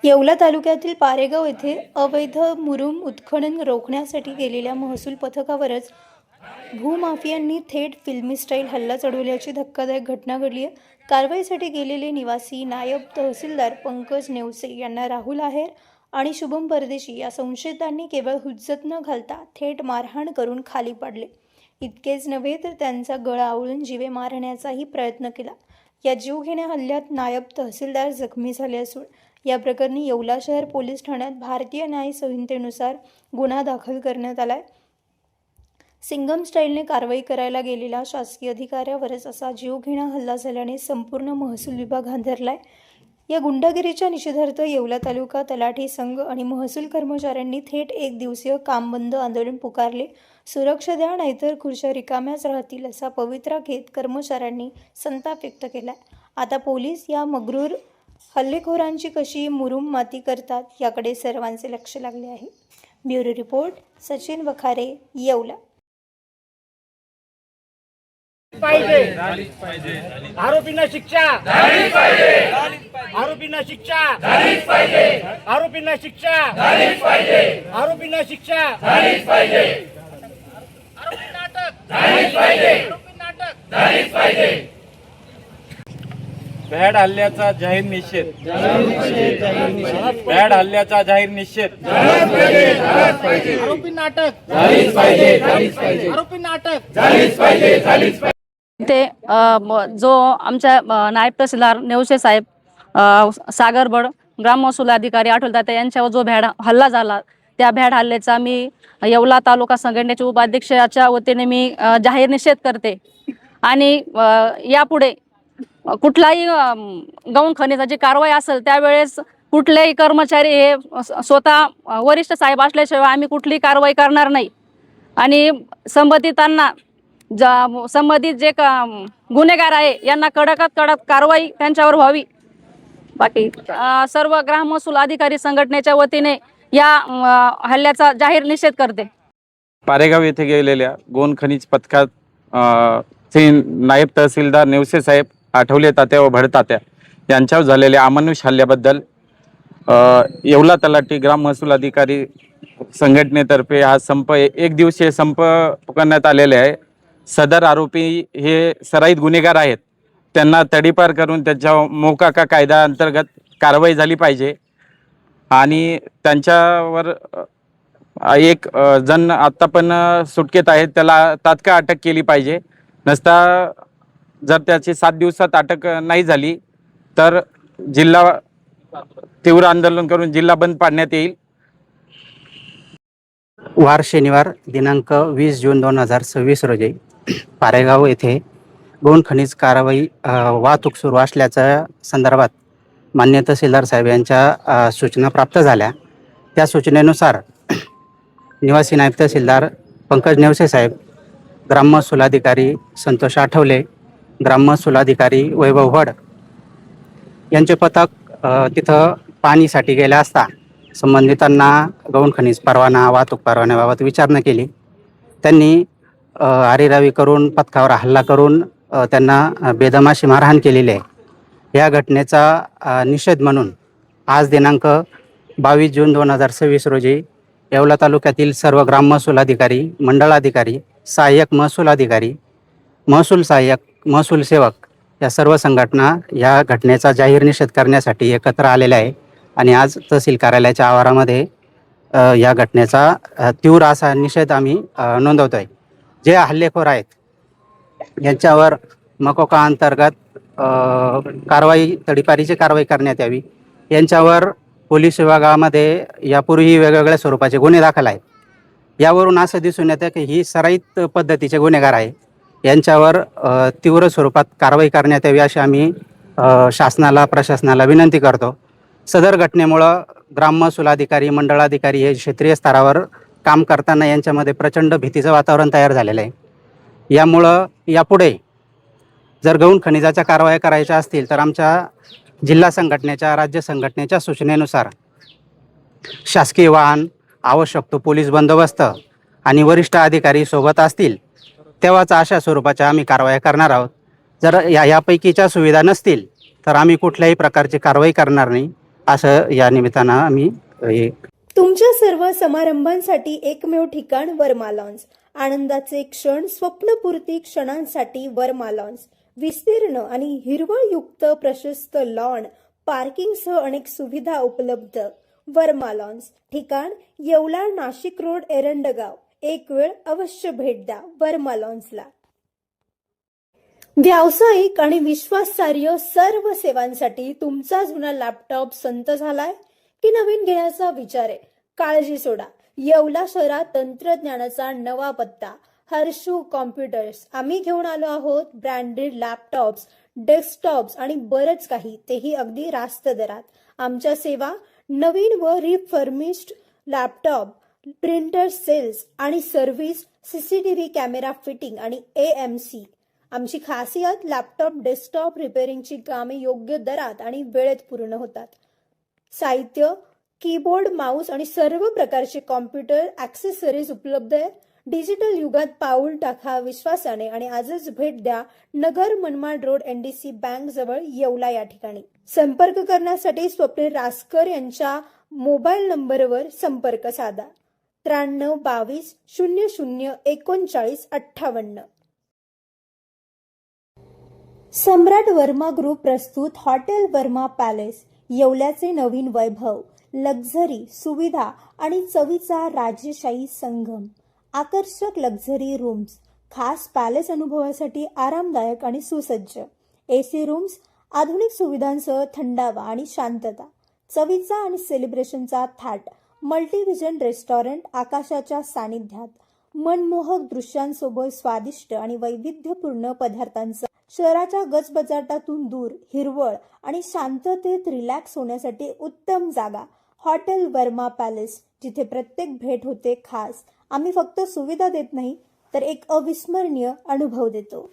येवला तालुक्यातील पारेगाव येथे अवैध मुरुम उत्खनन रोखण्यासाठी गेलेल्या महसूल पथकावरच भूमाफियांनी थेट फिल्मी स्टाईल हल्ला चढवल्याची धक्कादायक घटना घडली आहे। कारवाईसाठी गेलेले निवासी नायब तहसीलदार पंकज नेवसे यांना राहुल आहेर आणि शुभम परदेशी या संशयितांनी केवळ हुज्जत न घालता थेट मारहाण करून खाली पाडले। इतकेच नव्हे तर त्यांचा गळा आवळून जीवे मारण्याचाही प्रयत्न केला। या जीवघेण्या हल्ल्यात नायब तहसीलदार जखमी झाले असून या प्रकरणी येवला शहर पोलीस ठाण्यात भारतीय न्याय संहितेनुसार गुन्हा दाखल करण्यात आलाय। सिंगम स्टाईलने कारवाई करायला गेलेल्या शासकीय अधिकाऱ्यावरच असा जीवघेणा हल्ला झाल्याने संपूर्ण महसूल विभाग हादरलाय। या गुंडागिरीच्या निषेधार्थ येवला तालुका तलाठी संघ आणि महसूल कर्मचाऱ्यांनी थेट एक दिवसीय काम बंद आंदोलन पुकारले। सुरक्षा द्या नाहीतर खुर्च्या रिकाम्याच राहतील असा पवित्रा घेत कर्मचाऱ्यांनी संताप व्यक्त केलाय। आता पोलीस या मग्रूर हल्लेखोरांची कशी मुरुम माती करतात याकडे सर्वांचे लक्ष लागले आहे। Bureau report Sachin Wakhare, Yeola. आरोपींना शिक्षा झालीच पाहिजे। आरोपींना शिक्षा झालीच पाहिजे। आरोपींना शिक्षा झालीच पाहिजे। आरोपींना शिक्षा झालीच पाहिजे। आरोपींना अटक झालीच पाहिजे। आरोपींना अटक झालीच पाहिजे। भ्याड हल्ल्याचा जाहीर निषेध। भ्याड हल्ल्याचा जाहीर निषेध। आरोपींना अटक झालीच पाहिजे, झालीच पाहिजे। आरोपींना अटक झालीच पाहिजे, झालीच पाहिजे। ते जो आमच्या नायब तहसीलदार नेवसे साहेब, सागरबड ग्राम महसूल अधिकारी आठवले यांच्यावर जो भ्याड हल्ला झाला, त्या भ्याड हल्ल्याचा मी येवला तालुका संघटनेच्या उपाध्यक्षाच्या वतीने मी जाहीर निषेध करते। आणि यापुढे कुठलाही गौण खनिजाची कारवाई असेल त्यावेळेस कुठलेही कर्मचारी हे स्वतः वरिष्ठ साहेब असल्याशिवाय आम्ही कुठलीही कारवाई करणार नाही। आणि संबंधितांना संबंधित जे गुन्हेगार आहे यांना कडकात कडक कारवाई त्यांच्यावर व्हावी। बाकी सर्व ग्राम महसूल अधिकारी संघटनेच्या वतीने या हल्ल्याचा जाहीर निषेध करते। पारेगाव येथे गेलेल्या गौण खनिज पथकात नायब तहसीलदार नेवसे साहेब, आठवले तात्या व भडतात्या यांच्यावर झालेल्या अमानुष हल्ल्याबद्दल येवला तलाठी ग्राम महसूल अधिकारी संघटनेतर्फे हा संप एक दिवसीय संप पुकारण्यात आलेले आहे। सदर आरोपी हे सराईत गुन्हेगार आहेत, त्यांना तडीपार करून त्यांच्या मोकाका कायदा अंतर्गत कारवाई झाली पाहिजे। आणि त्यांच्यावर एक जण आत्ता पण सुटकेत आहेत, त्याला तात्काळ अटक केली पाहिजे। नसता जर त्याची 7 दिवसात अटक नाही झाली तर जिल्हा तीव्र आंदोलन करून जिल्हा बंद पाडण्यात येईल। वार शनिवार दिनांक 20 जून 2026 रोजी पारेगाव येथे गौण खनिज कारवाई वाहतूक सुरू असल्याच्या संदर्भात मान्य तहसीलदार साहेब यांच्या सूचना प्राप्त झाल्या। त्या सूचनेनुसार निवासी नायब तहसीलदार पंकज नेवसे साहेब, ग्राम महसूल अधिकारी संतोष आठवले, ग्राम महसूल अधिकारी वैभव भड यांचे पथक तिथं पाहणीसाठी गेले असता संबंधितांना गौण खनिज परवाना, वाहतूक परवान्याबाबत विचारणा केली। त्यांनी आरेरावी करून पथकावर हल्ला करून त्यांना बेदमाशी मारहाण केलेली आहे। या घटनेचा निषेध म्हणून आज दिनांक 22 जून 2026 रोजी येवला तालुक्यातील सर्व ग्राम महसूल अधिकारी, मंडळाधिकारी, सहाय्यक महसूल अधिकारी, महसूल सहाय्यक, महसूल सेवक या सर्व संघटना या घटनेचा जाहीर निषेध करण्यासाठी एकत्र आलेल्या आहे। आणि आज तहसील कार्यालयाच्या आवारामध्ये या घटनेचा तीव्र असा निषेध आम्ही नोंदवतो आहे। जे हल्लेखोर आहेत यांच्यावर मकोका अंतर्गत कारवाई, तडीपारीची कारवाई करण्यात यावी। यांच्यावर पोलीस विभागामध्ये यापूर्वी वेगवेगळ्या स्वरूपाचे गुन्हे दाखल आहेत। यावरून असं दिसून येतं की ही सराईत पद्धतीचे गुन्हेगार आहे। यांच्यावर तीव्र स्वरूपात कारवाई करण्यात यावी अशी आम्ही शासनाला, प्रशासनाला विनंती करतो। सदर घटनेमुळं ग्राम महसूल अधिकारी, मंडळाधिकारी हे क्षेत्रीय स्तरावर काम करताना यांच्यामध्ये प्रचंड भीतीचं वातावरण तयार झालेलं आहे। यामुळं यापुढे जर गौण खनिजाच्या कारवाया करायच्या असतील तर आमच्या जिल्हा संघटनेच्या, राज्य संघटनेच्या सूचनेनुसार शासकीय वाहन, आवश्यक तो पोलीस बंदोबस्त आणि वरिष्ठ अधिकारी सोबत असतील तेव्हाच अशा स्वरूपाच्या आम्ही कारवाया करणार आहोत। जर यापैकीच्या सुविधा नसतील तर आम्ही कुठल्याही प्रकारची कारवाई करणार नाही। असं या निमित्तानं आम्ही तुमच्या सर्व समारंभांसाठी एकमेव ठिकाण वर्मा लॉन्स. आनंदाचे क्षण, स्वप्नपूर्ती क्षणांसाठी वर्मा लॉन्स. विस्तीर्ण आणि हिरवळयुक्त प्रशस्त लॉन, पार्किंगसह अनेक सुविधा उपलब्ध. वर्मा लॉन्स. ठिकाण येवला, नाशिक रोड, एरंडगाव. एक वेळ अवश्य भेट द्या वर्मा लॉन्सला. व्यावसायिक आणि विश्वासार्ह सर्व सेवांसाठी तुमचा जुना लॅपटॉप संत झालाय की नवीन घेण्याचा विचार आहे? काळजी सोडा. येवला शहरात तंत्रज्ञानाचा नवा पत्ता, हर्षू कॉम्प्युटर्स. आम्ही घेऊन आलो आहोत ब्रँडेड लॅपटॉप्स, डेस्कटॉप्स आणि बरंच काही, तेही अगदी रास्त दरात. आमच्या सेवा नवीन व रिफर्मिश्ड लॅपटॉप, प्रिंटर सेल्स आणि सर्व्हिस, CCTV कॅमेरा फिटिंग आणि AMC. आमची खासियत लॅपटॉप डेस्कटॉप रिपेअरिंगची कामे योग्य दरात आणि वेळेत पूर्ण होतात. साहित्य, कीबोर्ड, माऊस आणि सर्व प्रकारचे कॉम्प्युटर ॲक्सेसरीज उपलब्ध आहे. डिजिटल युगात पाऊल टाका विश्वासाने आणि आजच भेट द्या Nagar Manmad road, NDC bank जवळ, येवला या ठिकाणी. संपर्क करण्यासाठी स्वप्नील रासकर यांच्या मोबाईल नंबरवर संपर्क साधा. 93 22 00 39 58. सम्राट वर्मा ग्रुप प्रस्तुत हॉटेल वर्मा पॅलेस. येवल्याचे नवीन वैभव, लक्झरी, सुविधा आणि चवीचा राजेशाही संगम. आकर्षक लक्झरी रूम्स, खास पॅलेस अनुभवासाठी आरामदायक आणि सुसज्ज. AC रूम्स, आधुनिक सुविधांसह थंडावा आणि शांतता. चवीचा आणि सेलिब्रेशनचा थाट. मल्टीव्हिजन रेस्टॉरंट, आकाशाच्या सानिध्यात. मनमोहक दृश्यांसोबत स्वादिष्ट आणि वैविध्यपूर्ण पदार्थांचा. शहराच्या गजबजाटातून दूर, हिरवळ आणि शांततेत रिलॅक्स होण्यासाठी उत्तम जागा. हॉटेल वर्मा पॅलेस, जिथे प्रत्येक भेट होते खास. आम्ही फक्त सुविधा देत नाही तर एक अविस्मरणीय अनुभव देतो.